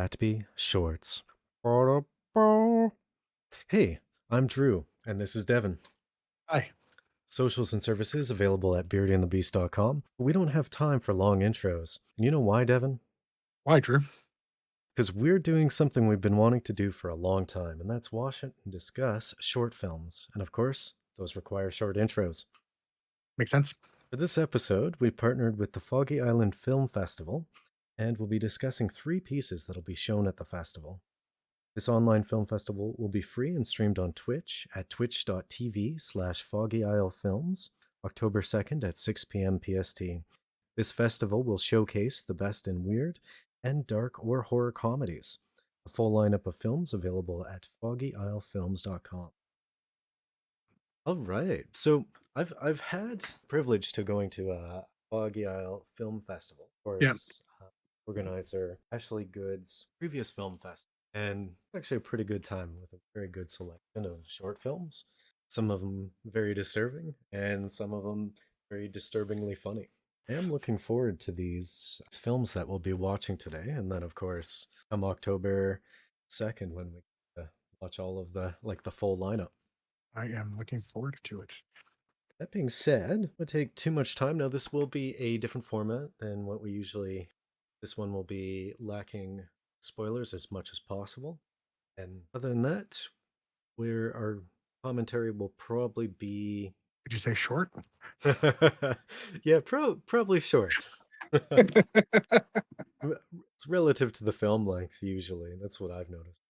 BATB Shorts. Hey, I'm Drew, and this is Devin. Hi. Socials and services available at beardyandthebeast.com. But we don't have time for long intros. And you know why, Devin? Why, Drew? Because we're doing something we've been wanting to do for a long time, and that's watch and discuss short films. And of course, those require short intros. Makes sense. For this episode, we partnered with the Foggy Isle Film Festival, and we'll be discussing three pieces that'll be shown at the festival. This online film festival will be free and streamed on Twitch at twitch.tv/Foggy Isle Films, October 2nd at 6 p.m. PST. This festival will showcase the best in weird and dark or horror comedies. A full lineup of films available at foggyislefilms.com. All right. So I've had the privilege to going to a Foggy Isle Film Festival. Of Yeah. course, organizer Ashley Good's previous film festival, and it's actually a pretty good time with a very good selection of short films. Some of them very disturbing, and some of them very disturbingly funny. I am looking forward to these films that we'll be watching today, and then of course, come October 2nd when we watch all of the full lineup. I am looking forward to it. That being said, it would take too much time. Now, this will be a different format than what we usually. This one will be lacking spoilers as much as possible. And other than that, where our commentary will probably be. Did you say short? Yeah, probably short. It's relative to the film length, usually. That's what I've noticed.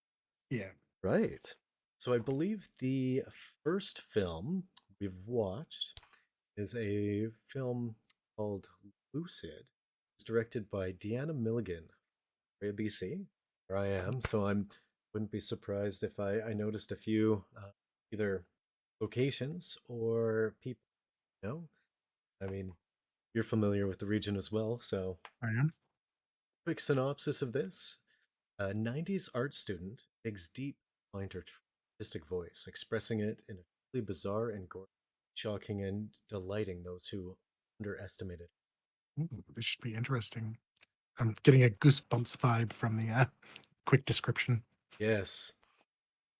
Yeah. Right. So I believe the first film we've watched is a film called Lucid. It's directed by Deanna Milligan, BC, where I am. So I wouldn't be surprised if I noticed a few either locations or people. You know, I mean, you're familiar with the region as well. So, I am. quick synopsis of this: a '90s art student digs deep behind her artistic voice, expressing it in a really bizarre and gorgeous, shocking and delighting those who underestimate it. Ooh, this should be interesting. I'm getting a goosebumps vibe from the quick description. Yes.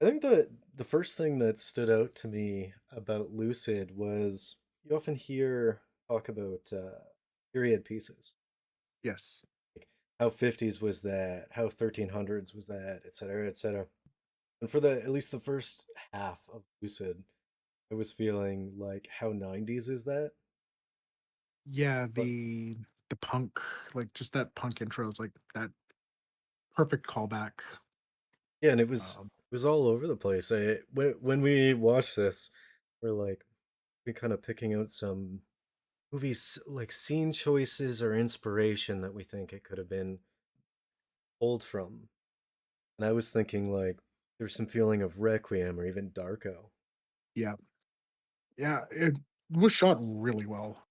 I think the first thing that stood out to me about Lucid was you often hear talk about period pieces. Yes. Like how 50s was that, how 1300s was that, etc., etc. And for the at least the first half of Lucid, I was feeling like how 90s is that? Yeah, But the punk, like just that punk intro is like that perfect callback. yeah, and it was Um, it was all over the place. When we watched this, we're like we kind of picking out some movies like scene choices or inspiration that we think it could have been pulled from. And I was thinking like there's some feeling of Requiem or even Darko. yeah. Yeah, it was shot really well.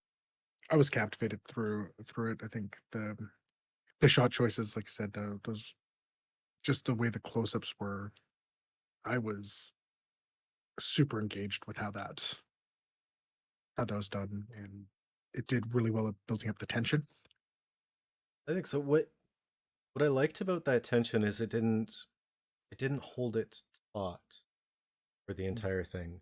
I was captivated through it. I think the shot choices, like I said, those just the way the close-ups were, I was super engaged with how that was done, and it did really well at building up the tension. I think so. What I liked about that tension is it didn't hold it taut for the entire thing.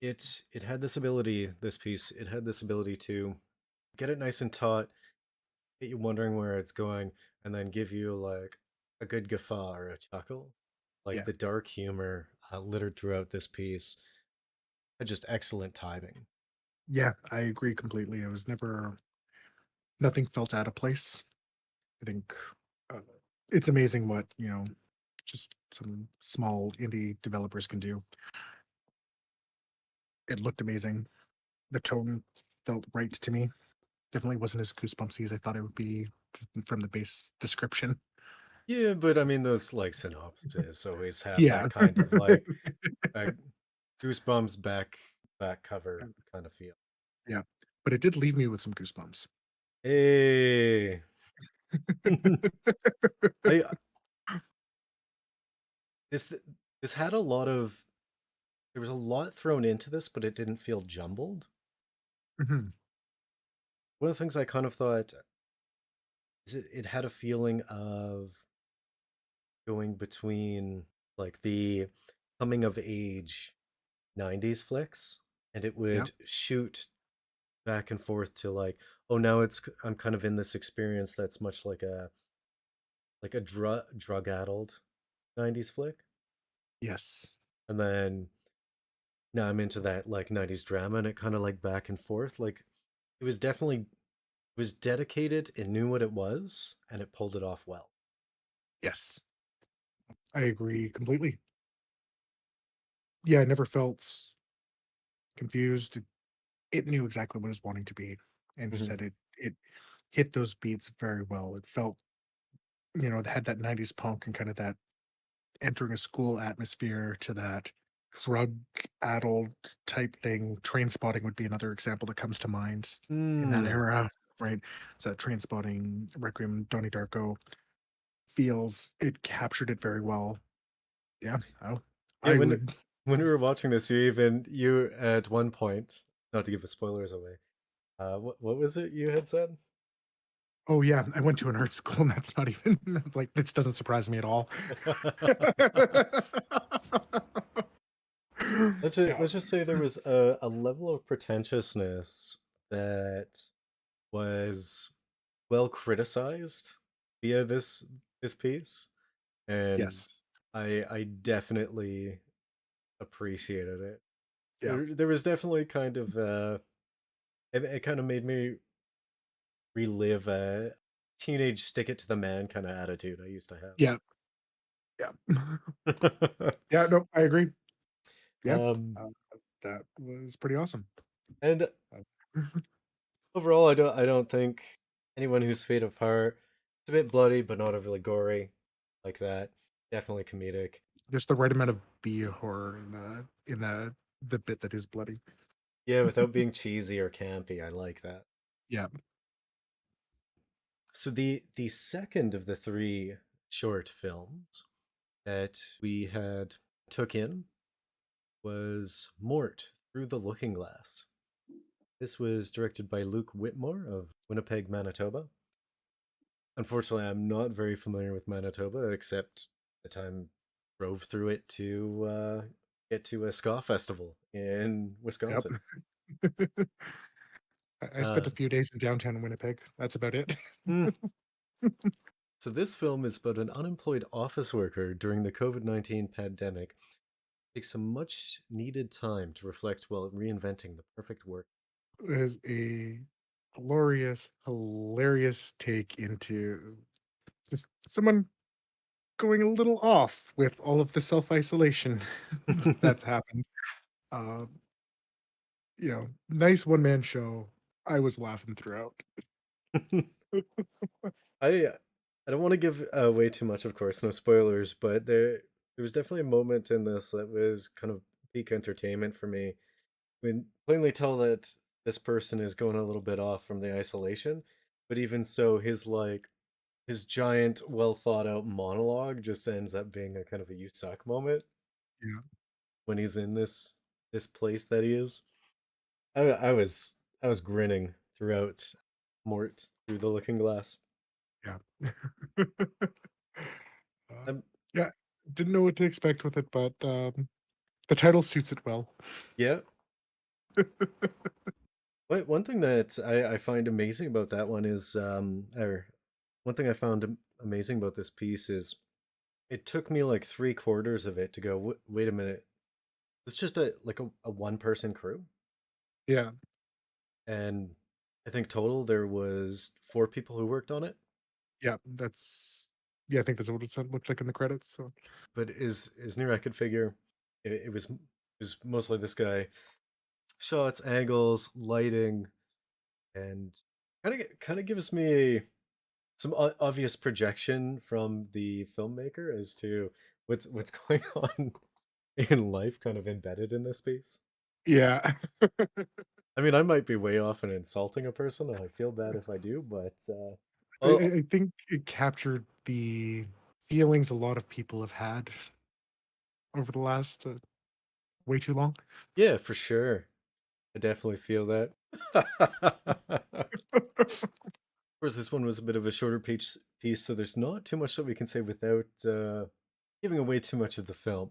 It had this ability, this piece, it had this ability to get it nice and taut, get you wondering where it's going, and then give you like a good guffaw or a chuckle. Like Yeah, the dark humor littered throughout this piece had just excellent timing. yeah, I agree completely. It was never nothing felt out of place. I think uh, it's amazing what just some small indie developers can do. It looked amazing. The tone felt right to me. Definitely wasn't as goosebumpsy as I thought it would be from the base description. Yeah, but I mean those like synopses always have Yeah. that kind of like uh, goosebumps back cover kind of feel. Yeah, but it did leave me with some goosebumps. Hey, I this this had a lot of there was a lot thrown into this, but it didn't feel jumbled. Mhm. One of the things I kind of thought is it had a feeling of going between like the coming of age 90s flicks, and it Yeah. would shoot back and forth to like, oh, now I'm kind of in this experience that's much like a drug addled 90s flick. Yes. And then now I'm into that like 90s drama, and it kind of like back and forth. Like it was dedicated, it knew what it was, and it pulled it off well. Yes. I agree completely. Yeah, I never felt confused. It knew exactly what it was wanting to be. And you Mhm. said it hit those beats very well. It felt, it had that 90s punk and kind of that entering a school atmosphere to that drug addled type thing. Train spotting would be another example that comes to mind in that Mm. era, right? So train spotting, Requiem, Donnie Darko feels it captured it very well. Yeah. Oh, Yeah, I would. when we were watching this, you at one point, not to give the spoilers away, what was it you had said? Oh yeah, I went to an art school, and that's not even like this doesn't surprise me at all. Yeah, Let's just say there was a level of pretentiousness that was well criticized via this piece, and yes, I definitely appreciated it. yeah, There was definitely kind of it kind of made me relive a teenage stick it to the man kind of attitude I used to yeah, yeah, have. yeah. No, I agree. Yeah, um, uh, that was pretty awesome. and Uh, overall, I don't think anyone who's Fate of Heart, it's a bit bloody, but not overly gory like that. Definitely comedic. Just the right amount of B horror in the bit that is bloody. Yeah, without being cheesy or campy. I like that. Yeah, So the second of the three short films that we had took in was Mort Through the Looking Glass. This was directed by Luke Whitmore of Winnipeg, Manitoba. Unfortunately, I'm not very familiar with Manitoba, except the time drove through it to get to a ska festival in yep. Wisconsin. I spent Uh, a few days in downtown Winnipeg. That's about it. hmm. So this film is about an unemployed office worker during the COVID-19 pandemic. Takes some much needed time to reflect while reinventing the perfect work. Is a glorious, hilarious take into just someone going a little off with all of the self-isolation that's happened. Uh, nice one-man show. I was laughing throughout. I I don't want to give away too much, of course, no spoilers, but there was definitely a moment in this that was kind of peak entertainment for me. We plainly tell that this person is going a little bit off from the isolation, but even so, his giant, well thought out monologue just ends up being a kind of a you suck moment Yeah, when he's in this place that he is. I was grinning throughout Mort through the looking glass. yeah. Uh, Um, yeah, didn't know what to expect with it, but, the title suits it well. yeah. One thing that I find amazing about that one is, or one thing I found amazing about this piece is it took me like three quarters of it to go, wait a minute, it's just a one person crew. Yeah, And I think total there was four people who worked on it. yeah, I think that's what looked like in the credits, so But is near I could figure it was mostly this guy. Shots, angles, lighting, and kind of gives me some obvious projection from the filmmaker as to what's going on in life, kind of embedded in this piece. yeah. I mean, I might be way off and insulting a person, and I feel bad if I do, but I I oh I think it captured the feelings a lot of people have had over the last, way too long. yeah, for sure, I definitely feel that. course, this one was a bit of a shorter piece, so there's not too much that we can say without giving away too much of the film.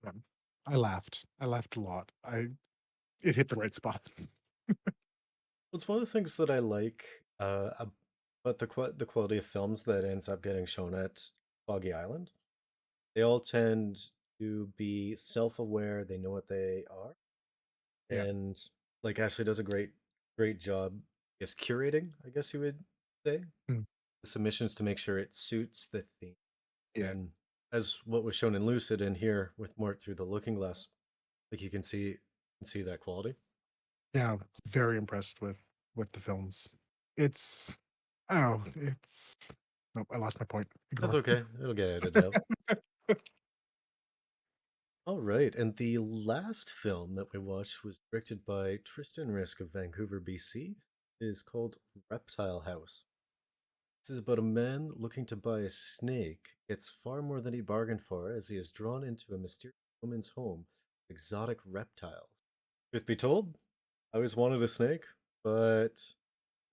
Um, I laughed. I laughed a lot. It hit the right spots. It's one of the things that I like about the quality of films that ends up getting shown at Foggy Island. They all tend to be self-aware. They know what they are, Yeah. and like Ashley does a great job, I guess curating. I guess you would say Mm, the submissions to make sure it suits the theme. yeah. And as what was shown in Lucid and here with Mort through the Looking Glass, like you can see that quality. Yeah. Very impressed with the films. It's oh, it's nope, I lost my point. That's Ignore. okay. It'll get edited out. All right, and the last film that we watched was directed by Tristan Risk of Vancouver, BC. It is called Reptile House. This is about a man looking to buy a snake, gets far more than he bargained for as he is drawn into a mysterious woman's home with exotic reptiles. Truth be told, I always wanted a snake, but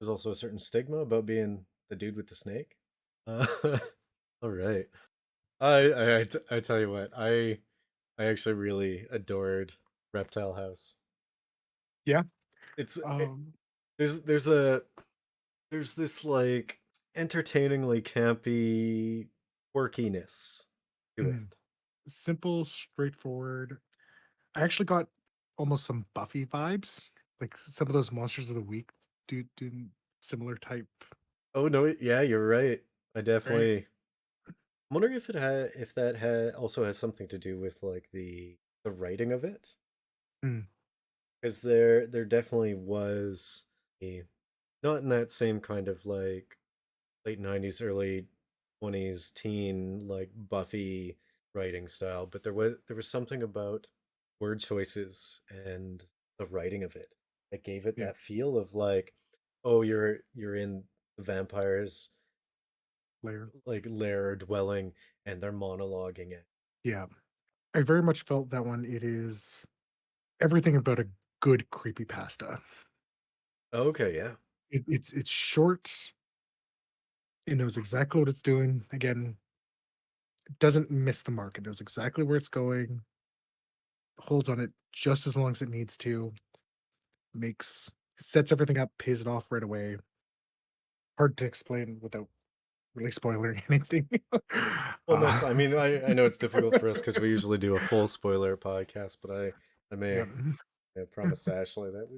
there's also a certain stigma about being the dude with the snake. Uh, all right. I tell you what, I actually really adored Reptile House. Yeah. It's Um there's a there's this like entertainingly campy quirkiness to mm, it. simple, straightforward. I actually got almost some Buffy vibes. Like some of those monsters of the week do similar type, Oh no, yeah, you're right. I right? definitely. I'm wondering if that also has something to do with like the writing of it, Mm, because there definitely was a not in that same kind of like late 90s, early 20s teen like Buffy writing style, but there was something about word choices and the writing of it that gave it yeah. that feel of like, oh, you're in the vampires Layer. like lair or dwelling and they're monologuing it. Yeah. I very much felt that one. It is everything about a good creepy pasta. Okay, yeah. It's short. It knows exactly what it's doing. Again, it doesn't miss the mark. It knows exactly where it's going. Holds on it just as long as it needs to. Makes sets everything up, pays it off right away. Hard to explain without really spoiling anything. Well, uh, that's I mean I know it's difficult for us because we usually do a full spoiler podcast, but I yeah, may I promise Ashley that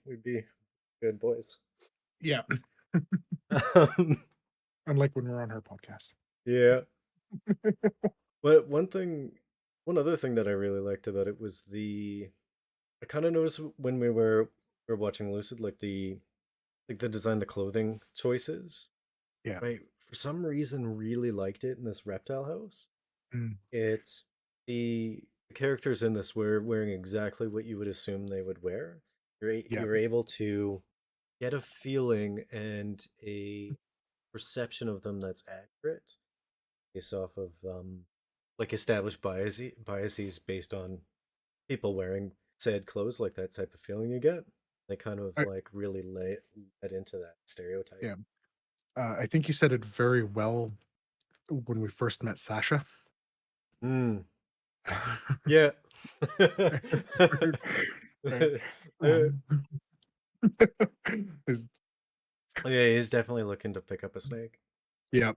we'd be good boys. yeah. Um, Unlike when we're on her podcast. yeah. But one other thing that I really liked about it was I kind of noticed when we were watching Lucid, like the design, the clothing choices. Yeah. Right, for some reason, really liked it in this reptile house. Mm, It's the characters in this were wearing exactly what you would assume they would wear. yeah. You're able to get a feeling and a perception of them that's accurate based off of like established biases based on people wearing said clothes, like that type of feeling you get. They kind of I, like really led into that stereotype. yeah. I think you said it very well when we first met Sasha. Mm, yeah. Right. Yeah, Um, is- he's definitely looking to pick up a snake. yeah.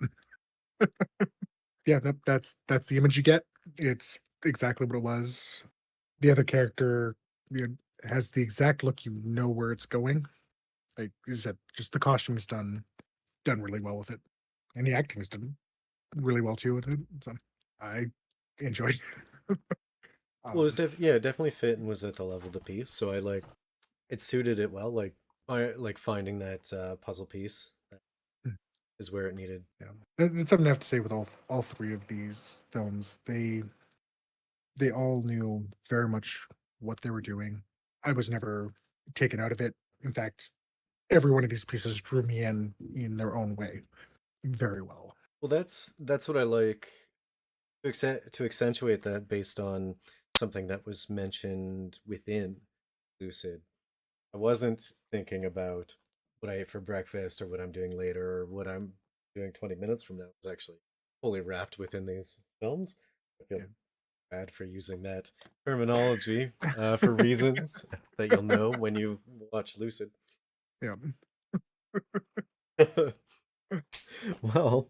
Yeah. Nope, that's the image you get. It's exactly what it was. The other character, you know, has the exact look. You know where it's going. Like you said, just the costume's done really well with it, and the acting's done really well too with it. So I enjoyed it. Well, it was Um, yeah, it definitely fit and was at the level of the piece. So I like it suited it well. Like I like finding that puzzle piece that is where it needed. yeah, that's something I have to say with all three of these films. They all knew very much what they were doing. I was never taken out of it. In fact, every one of these pieces drew me in their own way very well. Well, that's what I like to accentuate that based on something that was mentioned within Lucid. I wasn't thinking about what I ate for breakfast or what I'm doing later or what I'm doing 20 minutes from now is actually fully wrapped within these films. I feel Yeah. bad for using that terminology for reasons that you'll know when you watch Lucid. Yeah. Well,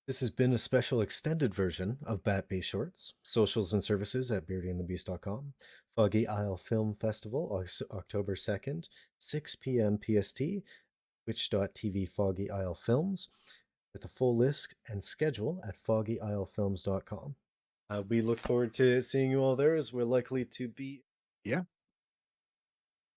this has been a special extended version of BATB Shorts, socials and services at beardyandthebeast.com. Foggy Isle Film Festival, October 2nd, 6 p.m. PST, twitch.tv Foggy Isle Films, with a full list and schedule at foggyislefilms.com. We look forward to seeing you all there as we're likely to be Yeah.